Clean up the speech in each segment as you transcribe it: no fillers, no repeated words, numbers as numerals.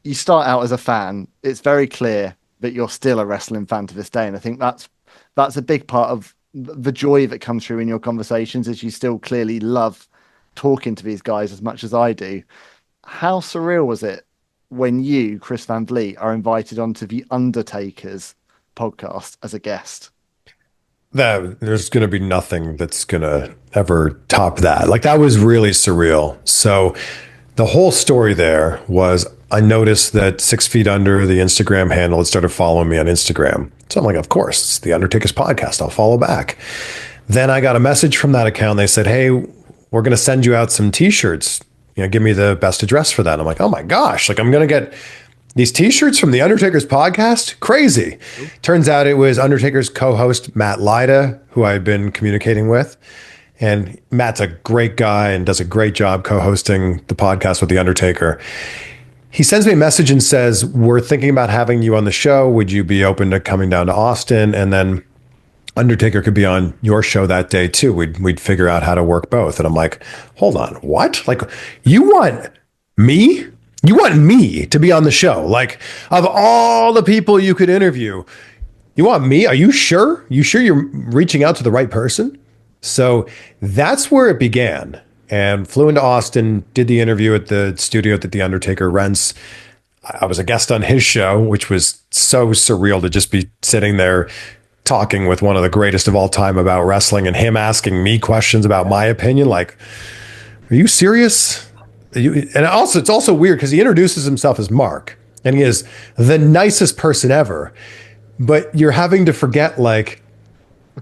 you start out as a fan. It's very clear that you're still a wrestling fan to this day, and I think that's a big part of the joy that comes through in your conversations. Is you still clearly love talking to these guys as much as I do. How surreal was it when you, Chris Van Vliet, are invited onto the Undertaker's podcast as a guest? That there's going to be nothing that's going to ever top that. Like that was really surreal. So the whole story there was I noticed that 6 Feet Under, the Instagram handle, had started following me on Instagram. So I'm like, of course, it's the Undertaker's podcast. I'll follow back. Then I got a message from that account. They said, hey, we're going to send you out some t-shirts. Give me the best address for that. And I'm like, oh my gosh, like I'm going to get these t-shirts from the Undertaker's podcast? Crazy. Turns out it was Undertaker's co-host, Matt Lyda, who I've been communicating with. And Matt's a great guy and does a great job co-hosting the podcast with The Undertaker. He sends me a message and says, we're thinking about having you on the show. Would you be open to coming down to Austin? And then Undertaker could be on your show that day too. We'd figure out how to work both. And I'm like, hold on, what? Like, you want me? You want me to be on the show? Like, of all the people you could interview, you want me? Are you sure? You sure you're reaching out to the right person? So that's where it began. And flew into Austin, did the interview at the studio that The Undertaker rents. I was a guest on his show, which was so surreal to just be sitting there talking with one of the greatest of all time about wrestling and him asking me questions about my opinion. Like, are you serious? And also, it's also weird because he introduces himself as Mark and he is the nicest person ever. But you're having to forget, like,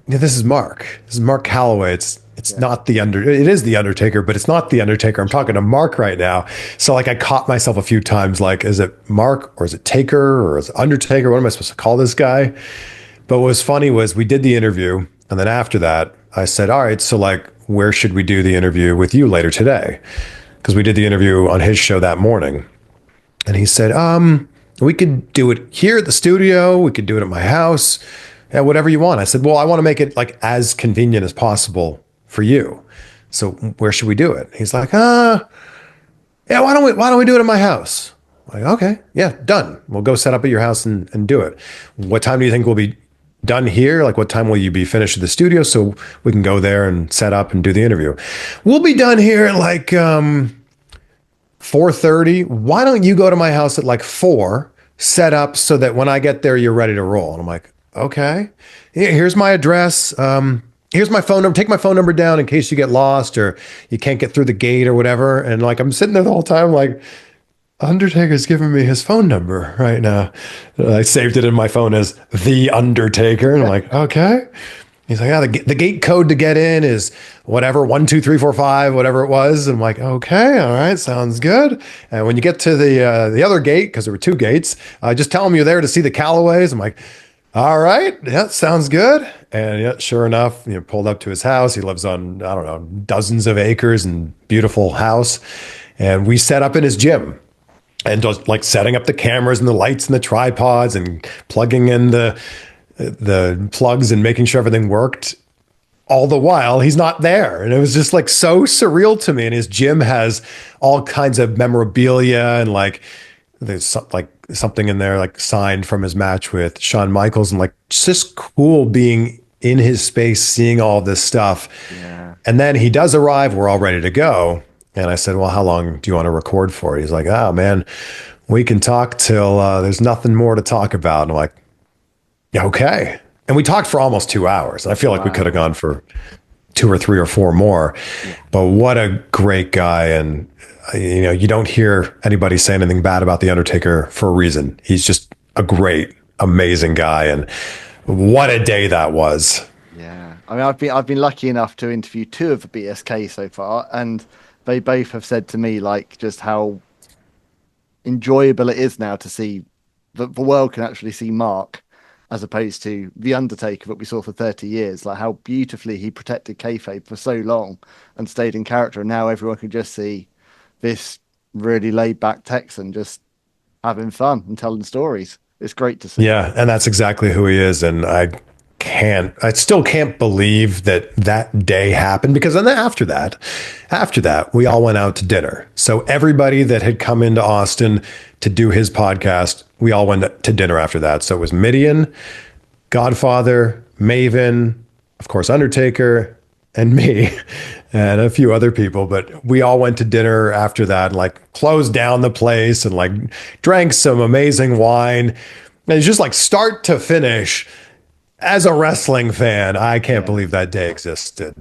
yeah, this is Mark. This is Mark Calaway. It's not it is the Undertaker, but it's not the Undertaker. I'm talking to Mark right now. So like I caught myself a few times, like, is it Mark or is it Taker or is it Undertaker? What am I supposed to call this guy? But what was funny was we did the interview. And then after that, I said, all right, so like, where should we do the interview with you later today? Because we did the interview on his show that morning. And he said, we could do it here at the studio. We could do it at my house. Yeah, whatever you want. I said, well, I want to make it like as convenient as possible for you. So where should we do it? He's like, yeah, why don't we do it at my house? I'm like, okay, yeah, done. We'll go set up at your house and do it. What time do you think we'll be done here? Like, what time will you be finished at the studio so we can go there and set up and do the interview? We'll be done here at like 4:30. Why don't you go to my house at like 4, set up so that when I get there, you're ready to roll? And I'm like, okay, here's my address. Here's my phone number. Take my phone number down in case you get lost or you can't get through the gate or whatever. And like, I'm sitting there the whole time, like, Undertaker's giving me his phone number right now. I saved it in my phone as The Undertaker. And I'm like, okay. He's like, the gate code to get in is whatever, 1, 2, 3, 4, 5, whatever it was. And I'm like, okay, all right, sounds good. And when you get to the other gate, because there were 2 gates, just tell them you're there to see the Callaways. I'm like, all right, yeah, sounds good. And yeah, sure enough, pulled up to his house. He lives on, I don't know, dozens of acres and beautiful house. And we set up in his gym. And just like setting up the cameras and the lights and the tripods and plugging in the plugs and making sure everything worked. All the while, he's not there. And it was just like so surreal to me. And his gym has all kinds of memorabilia and like there's like something in there like signed from his match with Shawn Michaels and like just cool being in his space, seeing all this stuff. Yeah. And then he does arrive. We're all ready to go. And I said, well, how long do you want to record for? He's like, oh, man, we can talk till there's nothing more to talk about. And I'm like, yeah, okay. And we talked for almost 2 hours. And I feel like we could have gone for 2 or 3 or 4 more. Yeah. But what a great guy. And, you don't hear anybody say anything bad about The Undertaker for a reason. He's just a great, amazing guy. And what a day that was. Yeah. I mean, I've been lucky enough to interview 2 of the BSK so far. And they both have said to me, like, just how enjoyable it is now to see that the world can actually see Mark as opposed to The Undertaker that we saw for 30 years. Like, how beautifully he protected kayfabe for so long and stayed in character. And now everyone can just see this really laid back Texan just having fun and telling stories. It's great to see. Yeah. And that's exactly who he is. And I I still can't believe that day happened, because then after that, we all went out to dinner. So everybody that had come into Austin to do his podcast, we all went to dinner after that. So it was Midian, Godfather, Maven, of course, Undertaker, and me, and a few other people. But we all went to dinner after that, and like closed down the place and like drank some amazing wine. And it's just like start to finish. As a wrestling fan, I can't believe that day existed.